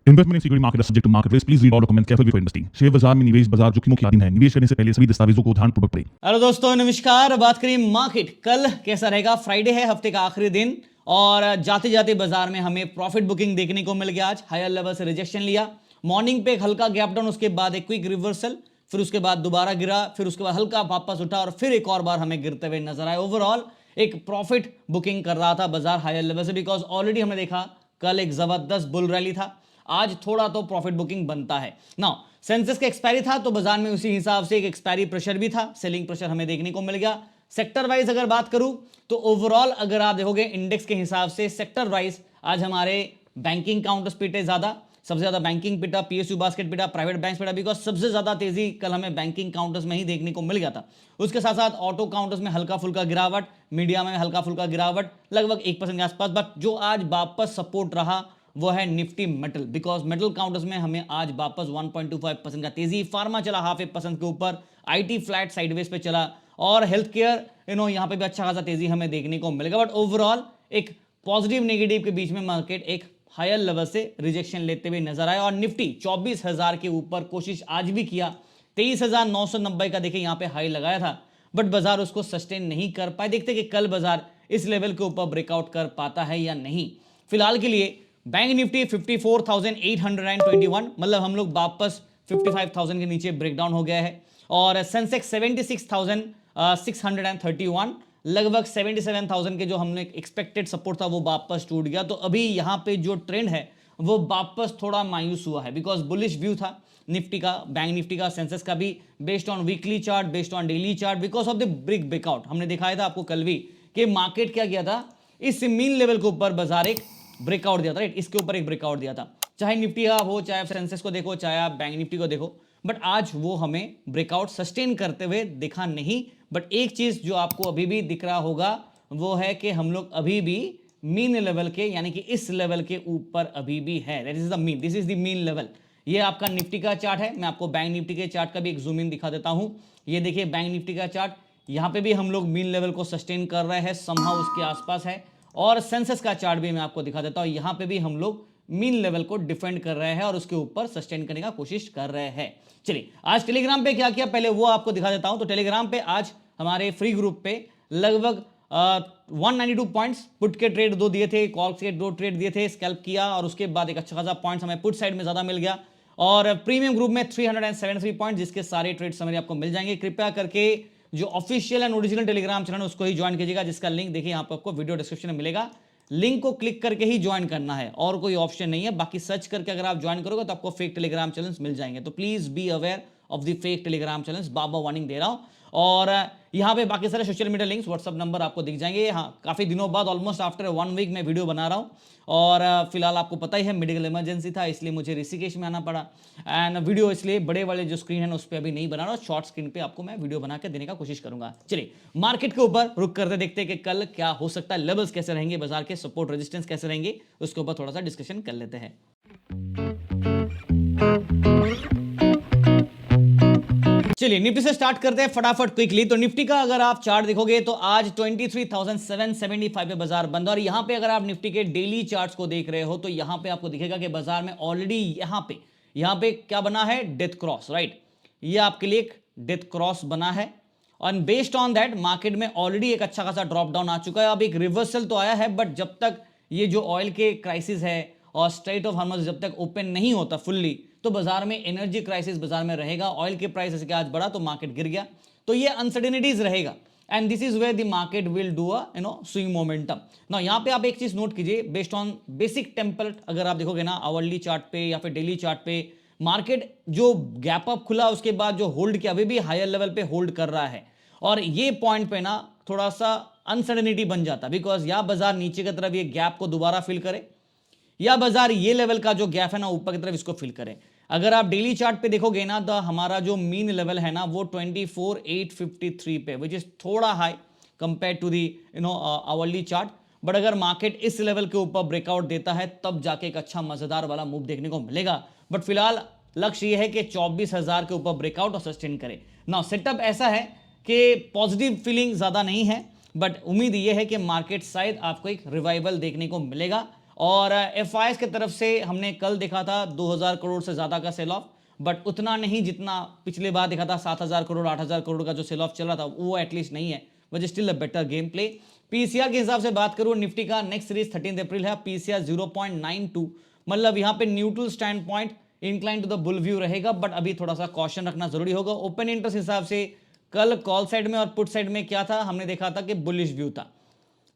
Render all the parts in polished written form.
Investment in security market is subject to market risk. Please read all documents carefully before investing. Share बाजार में निवेश बाजार जोखिमों की अधीन है। निवेश करने से पहले सभी दस्तावेजों को ध्यानपूर्वक पढ़ें। हेलो दोस्तों, नमस्कार। बात करें मार्केट कल कैसा रहेगा। फ्राइडे है, हफ्ते का आखिरी दिन, और जाते जाते बाजार में हमें प्रॉफिट बुकिंग देखने को मिल गया। आज हायर लेवल से रिजेक्शन लिया, मॉर्निंग पे एक हल्का गैप डाउन, उसके बाद एक क्विक रिवर्सल, फिर उसके बाद दोबारा गिरा, फिर उसके बाद हल्का वापस उठा और फिर एक और बार हमें गिरते हुए नजर आए। ओवरऑल एक प्रॉफिट बुकिंग कर रहा था बाजार हायर लेवल से, बिकॉज ऑलरेडी हमने देखा कल एक जबरदस्त बुल रैली था। आज थोड़ा तो प्रॉफिट बुकिंग बनता है। नाउ सेंसेक्स का एक्सपायरी था तो बाजार में उसी हिसाब से एक एक्सपायरी प्रेशर भी था, सेलिंग प्रेशर हमें देखने को मिल गया। सेक्टर वाइज अगर बात करूं तो ओवरऑल अगर आप देखोगे इंडेक्स के हिसाब से सेक्टर वाइज आज हमारे बैंकिंग काउंटर्स पिटे ज्यादा, सबसे ज्यादा बैंकिंग पिटा, पीएसयू बास्केट पिटा, प्राइवेट बैंक्स पिटा, बिकॉज सबसे ज्यादा तेजी कल हमें बैंकिंग काउंटर्स में ही देखने को मिल गया था। उसके साथ साथ ऑटो काउंटर्स में हल्का फुल्का गिरावट, मीडिया में हल्का फुल्का गिरावट, लगभग 1% के आसपास। बट जो आज वापस सपोर्ट रहा वो है Nifty metal, because metal counters में हमें आज वापस 1.25% का तेजी, फार्मा चला 0.5% के ऊपर, आईटी फ्लैट साइडवेज पे चला, और हेल्थ केयर यहां पे भी अच्छा खासा तेजी हमें देखने को मिलेगा। बट ओवरऑल एक पॉजिटिव नेगेटिव के बीच में मार्केट एक हायर लेवल से रिजेक्शन लेते हुए नजर आया। और निफ्टी 24,000 के ऊपर कोशिश आज भी किया, 23,990 का देखिए यहां पे हाई लगाया था, बट बाजार उसको सस्टेन नहीं कर पाए। देखते कि कल बाजार इस लेवल के ऊपर ब्रेकआउट कर पाता है या नहीं। फिलहाल के लिए बैंक निफ्टी 54,821, मतलब हम लोग वापस 55,000 के नीचे ब्रेकडाउन हो गया है। और सेंसेक्स 76,631, लगभग 77,000 के जो हमने एक्सपेक्टेड सपोर्ट था वो वापस टूट गया। तो अभी यहाँ पे जो ट्रेंड है वो वापस थोड़ा मायूस हुआ है, बिकॉज बुलिश व्यू था निफ्टी का, बैंक निफ्टी का, सेंसेक्स का भी, based on weekly chart, based on daily chart, because of the big breakout. हमने दिखाया था आपको कल भी कि मार्केट क्या किया था, इस मीन लेवल के ऊपर बाजार एक ब्रेकआउट दिया था, राइट, इसके ऊपर एक ब्रेकआउट दिया था। चाहे निफ्टी का हो, चाहे सेंसेक्स को देखो, चाहे आप बैंक निफ्टी को देखो, बट आज वो हमें ब्रेकआउट सस्टेन करते हुए दिखा नहीं। बट एक चीज जो आपको अभी भी दिख रहा होगा वो है कि हम लोग अभी भी मीन लेवल के, यानी कि इस लेवल के ऊपर अभी भी है। That is the mean, this is the mean level. ये आपका निफ्टी का चार्ट है। मैं आपको बैंक निफ्टी के चार्ट का भी एक जूम इन दिखा देता हूं। ये देखिए बैंक निफ्टी का चार्ट, यहां पे भी हम लोग मीन लेवल को सस्टेन कर रहे हैं, समहाउ उसके आसपास है। और सेंसेक्स का चार्ट भी मैं आपको दिखा देता हूं, यहां पे भी हम लोग मीन लेवल को डिफेंड कर रहे हैं और उसके ऊपर सस्टेन करने का कोशिश कर रहे हैं। चलिए आज टेलीग्राम पे क्या किया पहले वो आपको दिखा देता हूं। तो टेलीग्राम पे आज हमारे फ्री ग्रुप पे लगभग 192 पॉइंट्स पुट के ट्रेड 2 दिए थे, कॉल्स के 2 ट्रेड दिए थे, स्कैल्प किया, और उसके बाद एक अच्छा खासा पॉइंट्स हमें पुट साइड में ज्यादा मिल गया। और प्रीमियम ग्रुप में 373 पॉइंट, जिसके सारे ट्रेड समरी आपको मिल जाएंगे। कृपया करके जो official and original Telegram channel उसको ही ज्वाइन कीजिएगा, जिसका लिंक देखिए यहाँ पर आपको वीडियो डिस्क्रिप्शन में मिलेगा। लिंक को क्लिक करके ही ज्वाइन करना है, और कोई ऑप्शन नहीं है। बाकी सर्च करके अगर आप ज्वाइन करोगे तो आपको फेक टेलीग्राम चैनल्स मिल जाएंगे। तो please be aware of the fake Telegram channels, बाबा वार्निंग दे रहा हूं। और यहाँ पे बाकी सारे social media links, WhatsApp number आपको दिख जाएंगे। हाँ, काफी दिनों बाद, ऑलमोस्ट आफ्टर 1 वीक मैं वीडियो बना रहा हूँ। और फिलहाल आपको पता ही है मेडिकल इमरजेंसी था, इसलिए मुझे ऋषिकेश में आना पड़ा। एंड वीडियो इसलिए बड़े वाले जो स्क्रीन है उस पर अभी नहीं बना रहा, शॉर्ट स्क्रीन पे आपको मैं वीडियो बना के देने का कोशिश करूंगा। चलिए मार्केट के ऊपर रुक करते देखते हैं कि कल क्या हो सकता है, लेवल्स कैसे रहेंगे, बाजार के सपोर्ट रेजिस्टेंस कैसे रहेंगे, उसके ऊपर थोड़ा सा डिस्कशन कर लेते हैं। चलिए निफ्टी से स्टार्ट करते हैं फटाफट क्विकली। तो निफ्टी का अगर आप चार्ट देखोगे तो आज 23,775 पे बाजार बंद। और यहां पे अगर आप निफ्टी के डेली चार्ट्स को देख रहे हो तो यहां पे आपको दिखेगा कि बाजार में ऑलरेडी यहां पे क्या बना है, डेथ क्रॉस, राइट। ये आपके लिए एक डेथ क्रॉस बना है, और बेस्ड ऑन दैट मार्केट में ऑलरेडी एक अच्छा खासा ड्रॉप डाउन आ चुका है। अब एक रिवर्सल तो आया है, बट जब तक ये जो ऑयल के क्राइसिस है और स्ट्रेट ऑफ हार्मज जब तक ओपन नहीं होता फुल्ली, तो बाजार में एनर्जी क्राइसिस बाजार में रहेगा। ऑयल के प्राइस के आज बढ़ा तो मार्केट गिर गया, तो ये अनसर्टेनिटीज रहेगा। And this is where the market will do a swing momentum. ना यहाँ पे आप एक चीज नोट कीजिए, बेस्ड ऑन बेसिक टेम्पलेट अगर आप देखोगे ना, आवरली चार्ट पे या फिर डेली चार्ट पे, मार्केट जो गैप अप खुला उसके बाद जो होल्ड किया, अभी भी हायर लेवल पे होल्ड कर रहा है। और ये पॉइंट पे ना थोड़ा सा अनसर्टेनिटी बन जाता, बिकॉज या बाजार नीचे की तरफ ये गैप को दोबारा फिल करे, या बाजार ये लेवल का जो गैप है ना ऊपर की तरफ इसको फिल करें। अगर आप डेली चार्ट पे देखोगे ना तो हमारा जो मीन लेवल है ना वो 24,853 पे, विच इज थोड़ा high compare to the hourly chart. But अगर मार्केट इस लेवल के ऊपर ब्रेकआउट देता है तब जाके एक अच्छा मजेदार वाला मूव देखने को मिलेगा। बट फिलहाल लक्ष्य ये है कि 24,000 के ऊपर ब्रेकआउट और सस्टेन करे ना। सेटअप ऐसा है कि पॉजिटिव फीलिंग ज्यादा नहीं है, बट उम्मीद यह है कि मार्केट शायद आपको एक रिवाइवल देखने को मिलेगा। और एफ की तरफ से हमने कल देखा था 2000 करोड़ से ज्यादा का सेल ऑफ, बट उतना नहीं जितना पिछले बार देखा था 7000 करोड़ 8000 करोड़ का जो सेल ऑफ चल रहा था वो एटलीस्ट नहीं है, but still a better game play. PCR के हिसाब से बात करूं निफ्टी का नेक्स्ट सीरीज 13 अप्रैल है, पीसीआर 0.92, मतलब यहां पे neutral stand point, incline to the bull view रहेगा, बट अभी थोड़ा सा कॉशन रखना जरूरी होगा। ओपन इंटरेस्ट हिसाब से कल कॉल साइड में और पुट साइड में क्या था, हमने देखा था कि बुलिश व्यू था,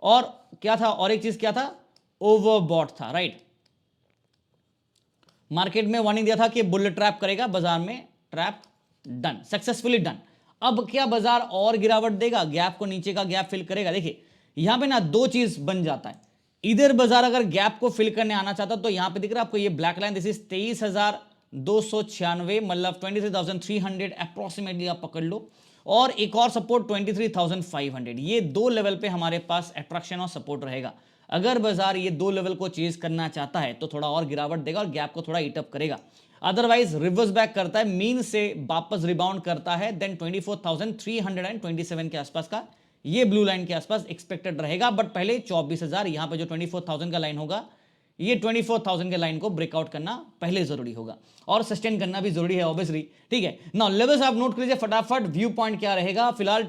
और क्या था, और एक चीज क्या था, ओवरबॉट था, राइट। मार्केट में वार्निंग दिया था कि बुल ट्रैप करेगा, बाजार में ट्रैप डन, सक्सेसफुली डन। अब क्या बाजार और गिरावट देगा, गैप को नीचे का गैप फिल करेगा? देखिए यहां पे ना दो चीज बन जाता है, इधर बाजार अगर गैप को फिल करने आना चाहता तो यहां पे दिख रहा है आपको ये ब्लैक लाइन, दिस इज 23,296, मतलब 23,300 अप्रोक्सीमेटली आप पकड़ लो, और एक और सपोर्ट 23,500, ये दो लेवल पे हमारे पास अट्रैक्शन और सपोर्ट रहेगा। अगर बाजार ये दो लेवल को चेज करना चाहता है तो थोड़ा और गिरावट देगा और गैप को थोड़ा ईट अप करेगा, अदरवाइज रिवर्स बैक करता है, मीन से वापस रिबाउंड करता है, देन 24,327 के आसपास का ये ब्लू लाइन के आसपास एक्सपेक्टेड रहेगा। बट पहले 24,000, यहां पे जो 24,000 का लाइन होगा, ये 24,000 के लाइन को ब्रेकआउट करना पहले जरूरी होगा, और सस्टेन करना भी जरूरी है ऑब्वियसली, ठीक है। नाउ लेवल्स आप नोट कीजिए फटाफट, व्यू पॉइंट क्या रहेगा फिलहाल,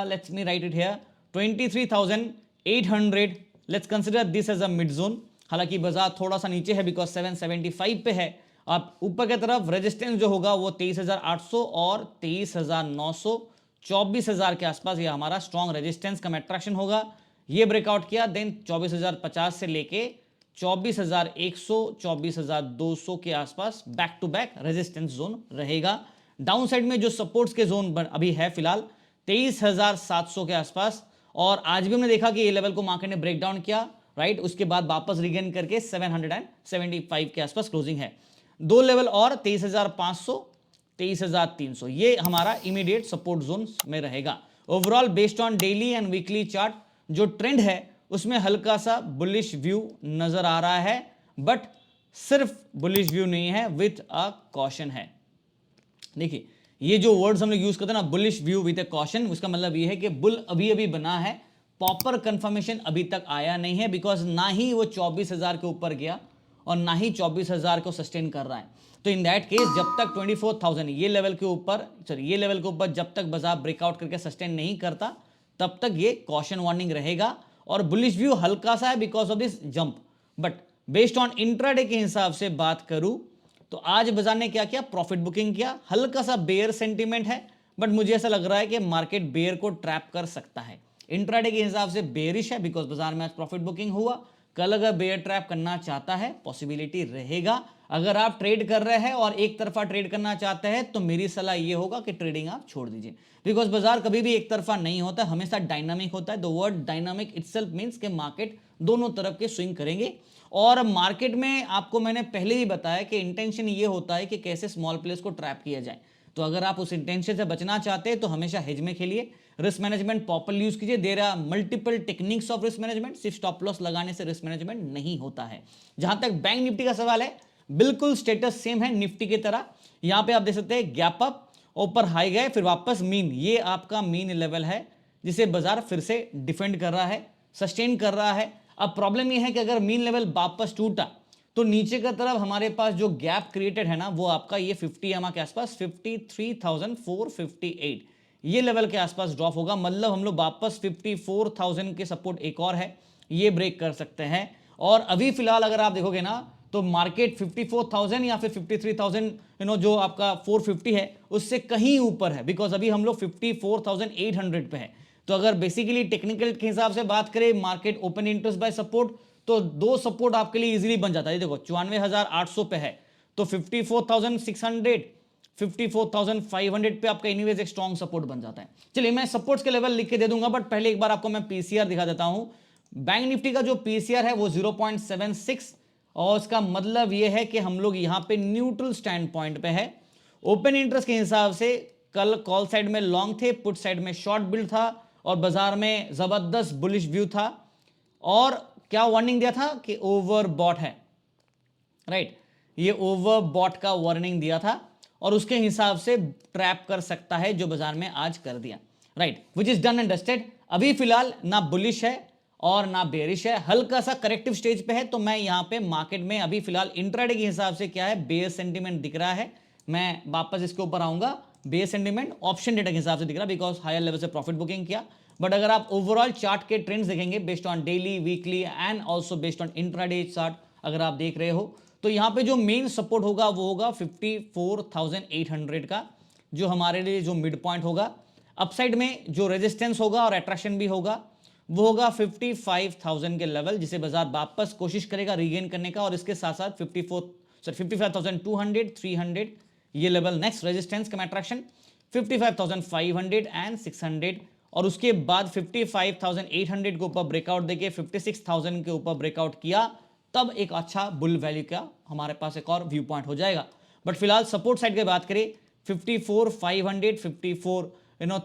let's me write it here, 23,800, let's consider this as a mid zone. हालांकि बाजार थोड़ा सा नीचे है बिकॉज 775 पे है। आप ऊपर की तरफ रेजिस्टेंस जो होगा वो 23,800 और 23,900, 24,000 के आसपास ये हमारा स्ट्रॉन्ग रेजिस्टेंस कम अट्रैक्शन होगा। ये ब्रेकआउट किया देन 24,050 से लेके 24,100, 24,200 के आसपास back to back resistance zone रहेगा। डाउन साइड में जो सपोर्ट्स के जोन अभी है फिलहाल 23,700 के आसपास, और आज भी हमने देखा कि ये लेवल को मार्केट ने ब्रेक डाउन किया, राइट, उसके बाद वापस रिगेन करके 775 के आसपास क्लोजिंग है। दो लेवल और 23,500, 23,300, ये हमारा इमीडिएट सपोर्ट जोन में रहेगा। Overall based on daily and weekly chart जो ट्रेंड है उसमें हल्का सा बुलिश व्यू नजर आ रहा है, बट सिर्फ बुलिश व्यू नहीं है, विथ अ कॉशन है। देखिए ये जो वर्ड्स हम लोग यूज करते हैं ना, bullish view with a caution, उसका मतलब ये है कि बुल अभी अभी बना है, प्रॉपर कंफर्मेशन अभी तक आया नहीं है, बिकॉज ना ही वो 24,000 के ऊपर गया और ना ही 24,000 को सस्टेन कर रहा है। तो इन दैट केस जब तक 24,000 ये लेवल के ऊपर, सॉरी ये लेवल के ऊपर जब तक बाजार ब्रेकआउट करके सस्टेन नहीं करता तब तक ये कॉशन वार्निंग रहेगा, और बुलिश व्यू हल्का सा है because of this jump. But based on intraday के हिसाब से बात करूं तो आज बाजार ने क्या किया, प्रॉफिट बुकिंग किया, हल्का सा बेयर सेंटीमेंट है, बट मुझे ऐसा लग रहा है कि मार्केट बेयर को ट्रैप कर सकता है। इंट्राडे के हिसाब से बेयरिश है बिकॉज बाजार में आज प्रॉफिट बुकिंग हुआ, कल अगर बेयर ट्रैप करना चाहता है पॉसिबिलिटी रहेगा। अगर आप ट्रेड कर रहे हैं और एक तरफा ट्रेड करना चाहते हैं तो मेरी सलाह ये होगा कि ट्रेडिंग आप छोड़ दीजिए, बिकॉज बाजार कभी भी एक तरफा नहीं होता, हमेशा डायनामिक होता है। The word dynamic itself means कि मार्केट दोनों तरफ के स्विंग करेंगे, और मार्केट में आपको मैंने पहले ही बताया कि इंटेंशन ये होता है कि कैसे स्मॉल प्लेयर्स को ट्रैप किया जाए। तो अगर आप उस इंटेंशन से बचना चाहते हैं तो हमेशा हेज में खेलिए, रिस्क मैनेजमेंट प्रॉपर्ली यूज कीजिए। There are multiple techniques of risk management, सिर्फ स्टॉप लॉस लगाने से रिस्क मैनेजमेंट नहीं होता है। जहां तक बैंक निफ्टी का सवाल है, बिल्कुल स्टेटस सेम है निफ्टी की तरह। यहां पे आप देख सकते हैं गैप अप, ऊपर हाई गए, फिर वापस मीन, ये आपका मीन लेवल है जिसे बाजार फिर से डिफेंड कर रहा है, सस्टेन कर रहा है। अब प्रॉब्लम ये है कि अगर मीन लेवल वापस टूटा तो नीचे की तरफ हमारे पास जो गैप क्रिएटेड है ना, वो आपका ये 50 EMA के आसपास 53,458 ये लेवल के आसपास ड्रॉप होगा, मतलब हम लोग वापस 54,000 के सपोर्ट एक और है, ये ब्रेक कर सकते हैं। और अभी फिलहाल अगर आप देखोगे ना तो मार्केट 54,000 या फिर 53,000 जो आपका 450 है उससे कहीं ऊपर है, बिकॉज अभी हम लोग 54,800 पे है। तो अगर बेसिकली टेक्निकल के हिसाब से बात करें, market open interest by support, तो दो सपोर्ट आपके लिए इजीली बन जाता है। देखो 94,800 पे है तो 54,600, 54,500 पे आपका एनीवेज एक स्ट्रॉन्ग सपोर्ट बन जाता है। चलिए मैं सपोर्ट्स के लेवल लिख के दे दूंगा, बट पहले एक बार आपको मैं पीसीआर दिखा देता हूं। बैंक निफ्टी का जो पीसीआर है वो 0.76, और उसका मतलब यह है कि हम लोग यहां पे न्यूट्रल स्टैंड पॉइंट पे है। ओपन इंटरेस्ट के हिसाब से कल कॉल साइड में लॉन्ग थे, पुट साइड में शॉर्ट बिल्ड था, और बाजार में जबरदस्त बुलिश व्यू था, और क्या वार्निंग दिया था कि ओवरबॉट है, राइट, ये ओवरबॉट का वार्निंग दिया था, और उसके हिसाब से ट्रैप कर सकता है जो बाजार में आज कर दिया, right, which is done and dusted. अभी फिलहाल ना बुलिश है और ना बेरिश है, हल्का सा करेक्टिव स्टेज पे है। तो मैं यहां पे मार्केट में अभी फिलहाल इंट्राडे के हिसाब से क्या है, बेयर सेंटीमेंट दिख रहा है। मैं वापस इसके ऊपर आऊंगा, बेयर सेंटीमेंट ऑप्शन डेटा के हिसाब से दिख रहा है बिकॉज हायर लेवल से प्रॉफिट बुकिंग किया। बट अगर आप ओवरऑल चार्ट के ट्रेंड्स देखेंगे based on daily, weekly and also based on intraday chart अगर आप देख रहे हो, तो यहां पे जो मेन सपोर्ट होगा वो होगा 54,800 का, जो हमारे लिए जो मिड पॉइंट होगा। अपसाइड में जो रेजिस्टेंस होगा और अट्रैक्शन भी होगा वो होगा 55,000 के लेवल, जिसे बाजार वापस कोशिश करेगा रीगेन करने का। और इसके साथ साथ 55,200, 300 ये लेवल नेक्स्ट रेजिस्टेंस का अट्रैक्शन, 55,500 एंड 600। और उसके बाद 55,800 के ऊपर ब्रेकआउट देके 56,000 के ऊपर ब्रेकआउट किया, तब एक अच्छा बुल वैल्यू का हमारे पास एक और व्यू पॉइंट हो जाएगा। बट फिलहाल सपोर्ट साइड की बात करें 54,500,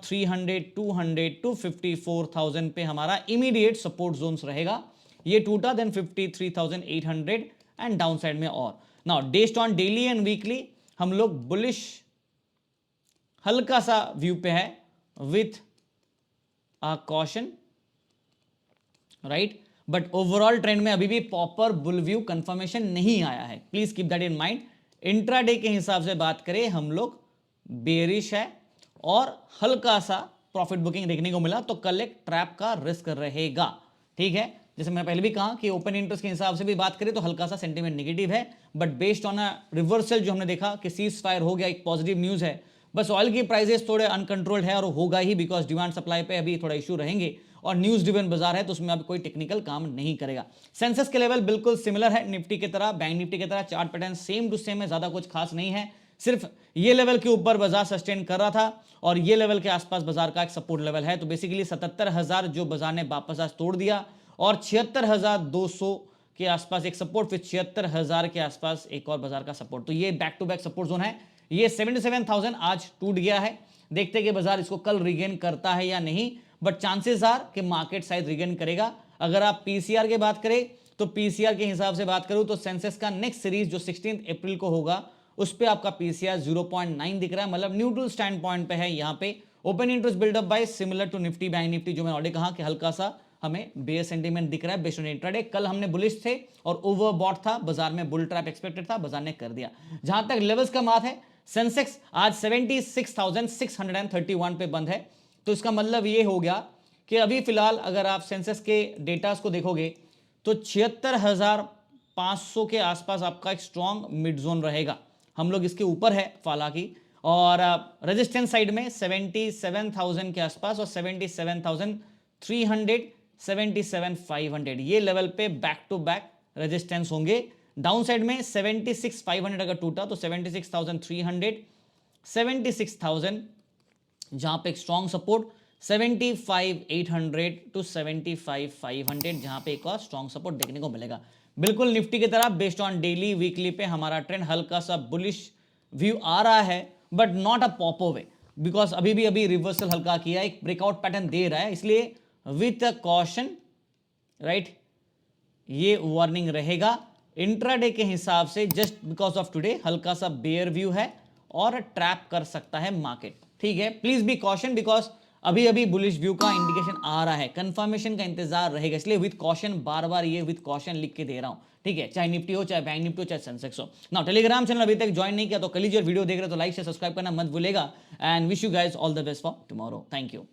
300, 200 टू 54,000 पे हमारा इमीडिएट सपोर्ट जोन्स रहेगा। ये टूटा देन 53,800 एंड डाउन साइड में। और now based on daily and weekly हम लोग बुलिश हल्का सा व्यू पे है with a caution, right. But overall trend में अभी भी प्रॉपर बुल व्यू कंफर्मेशन नहीं आया है, please keep that in mind. Intraday के हिसाब से बात करें हम लोग बेरिश है और हल्का सा प्रॉफिट बुकिंग देखने को मिला, तो कल एक ट्रैप का रिस्क रहेगा, ठीक है। जैसे मैं पहले भी कहा कि ओपन इंटरेस्ट के हिसाब से भी बात करें तो हल्का सा सेंटीमेंट नेगेटिव है, but based on a reversal जो हमने देखा कि सीज फायर हो गया, एक पॉजिटिव न्यूज है। बस ऑयल की प्राइसेस थोड़े अनकंट्रोल्ड है और होगा ही बिकॉज डिमांड सप्लाई पे अभी थोड़ा इशू रहेंगे और न्यूज ड्रिवन बाजार है, तो उसमें अब कोई टेक्निकल काम नहीं करेगा। सेंसेक्स के लेवल बिल्कुल सिमिलर है निफ्टी की तरह, बैंक निफ्टी की तरह, chart pattern same to same है, ज्यादा कुछ खास नहीं है। सिर्फ ये लेवल के ऊपर बाजार सस्टेन कर रहा था और ये लेवल के आसपास बाजार का एक सपोर्ट लेवल है। तो बेसिकली 77,000 जो बाजार ने वापस आज तोड़ दिया और 76,200 के आसपास एक सपोर्ट, फिर 76,000 के आसपास एक और बाजार का सपोर्ट। तो ये back to back support zone है। ये 77,000 आज टूट गया है, देखते हैं कि बाजार इसको कल रिगेन करता है या नहीं, बट चांसेस आर कि मार्केट शायद रिगेन करेगा। अगर आप पीसीआर की बात करें तो पीसीआर के हिसाब से बात करूं तो सेंसेक्स का नेक्स्ट सीरीज जो 16 अप्रैल को होगा उस पे आपका पीसीआर 0.9 दिख रहा है, मतलब न्यूट्रल स्टैंड पॉइंट पे है। यहाँ पे open interest buildup by similar to Nifty, bank Nifty, जो मैंने ऑलरेडी कहा कि हल्का सा हमें बेयर सेंटीमेंट दिख रहा है बेस्ड ऑन इंट्राडे। कल हमने बुलिश थे और ओवरबॉट था, बाजार में बुल ट्रैप एक्सपेक्टेड था, बाजार ने कर दिया। जहां तक लेवल्स का बात है, सेंसेक्स आज 76,631 पे बंद है, तो इसका मतलब ये हो गया कि अभी फिलहाल अगर आप सेंसेक्स के डेटास को देखोगे तो 76,500 के आसपास आपका एक स्ट्रॉन्ग मिड जोन रहेगा। हम लोग इसके ऊपर है हालांकि, और रेजिस्टेंस साइड में 77,000 के आसपास और 77,300, 77,500 ये लेवल पे बैक टू बैक रेजिस्टेंस होंगे। डाउन साइड में 76,500 अगर टूटा तो 76,300, 76,000 जहां पे एक स्ट्रॉन्ग सपोर्ट, 75,800 टू 75,500 जहां पे एक और स्ट्रॉन्ग सपोर्ट देखने को मिलेगा। बिल्कुल निफ्टी की तरह बेस्ड ऑन डेली वीकली पे हमारा ट्रेंड हल्का सा बुलिश व्यू आ रहा है, बट नॉट अ पॉपो वे, बिकॉज अभी रिवर्सल हल्का किया, एक ब्रेकआउट पैटर्न दे रहा है, इसलिए विथ अ कॉशन, राइट, ये वार्निंग रहेगा। इंट्राडे के हिसाब से जस्ट बिकॉज ऑफ टुडे हल्का सा बेयर व्यू है और ट्रैप कर सकता है मार्केट, ठीक है। प्लीज बी कॉशन बिकॉज अभी बुलिश व्यू का इंडिकेशन आ रहा है, कंफर्मेशन का इंतजार रहेगा, इसलिए विद कॉशन, बार बार ये विद कॉशन लिख के दे रहा हूं, ठीक है। चाहे निफ्टी हो, चाहे बैंक निफ्टी हो, चाहे सेंसेक्स हो। ना टेलीग्राम चैनल अभी तक ज्वाइन नहीं किया तो कल ही जो वीडियो देख रहे हो तो लाइक से सब्सक्राइब करना मत भूलेगा। And wish you guys all the best for tomorrow. Thank you.